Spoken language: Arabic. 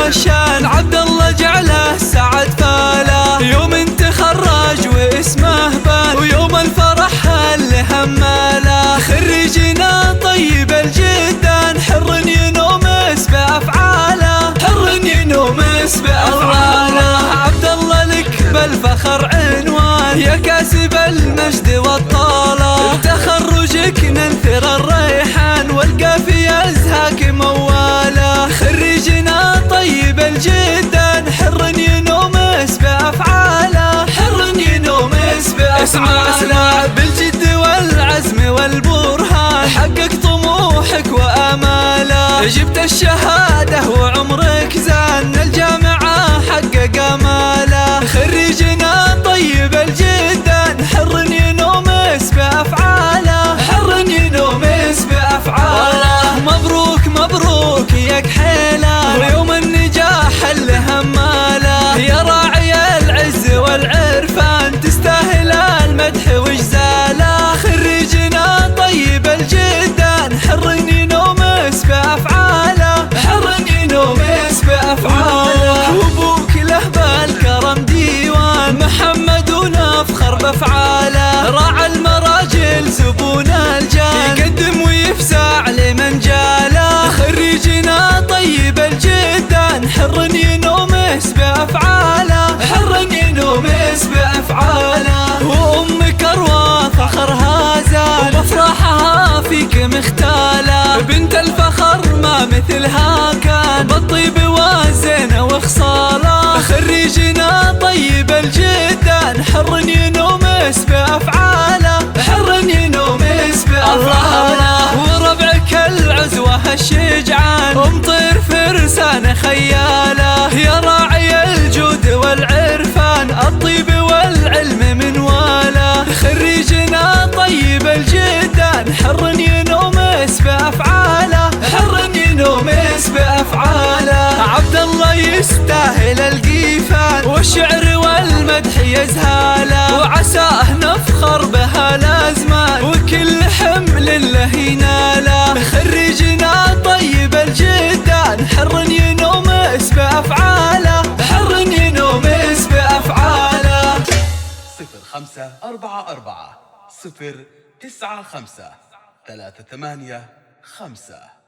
والشان عبد الله جعله سعد فاله، يوم تخرج واسمه بان ويوم الفرح اللي هماله. خريجنا طيب الجدان حر ينومس بأفعاله، حر ينومس بأفعاله. عبد الله لك بالفخر عنوان يا كاسب المجد والطالة، بتخرجك ننثر الريحان والقافية ازهاك موالة. خريجنا طيب الجدان حر ينومس بأفعاله، حر ينومس بأفعاله. اسمع بالجد والعزم والبرهان حقق طموحك وآماله، جبت الشهادة وعمرك زان الجامعة حقق آماله. خريجنا طيب الجدان حر ينومس بأفعاله، حر ينومس بأفعاله. مبروك مبروك يا كحيله ويوم النجاح اللي هماله، يا راعي العز والعرفان تستاهل المدح وجزاله. خريجنا طيب الجدان حر ينومس بأفعاله، حر ينومس بأفعاله. وابوك له بالكرم ديوان محمد ونفخر بأفعاله، راعى المراجل زبون الجان يقدم ويفزع لمن جاله. خريجنا طيب الجدان حر ينومس بأفعاله، حر ينومس بأفعاله. وأمك أروى فخرها زال ومفرحها فيك مختالة، بنت الفخر ما مثلها كان بالطيب والزينة وخصالة. خريجنا طيب الجدان حر ينومس بأفعاله، حر ينومس بأفعاله. وربعك العزوة الشجعان امطر فرسان خياله، يا راعي الجود والعرفان الطيب والعلم منواله. خريجنا طيب الجدان حر ينومس بأفعاله، حر ينومس بأفعاله. عبد الله يستاهل القيفان والشعر والمدح يزهاله، وعساه نفخر بها الأزمان وكل حمل له يناله. خريجنا طيب الجدان حر ينومس بأفعاله، حر ينومس بأفعاله. 0544 095 38 5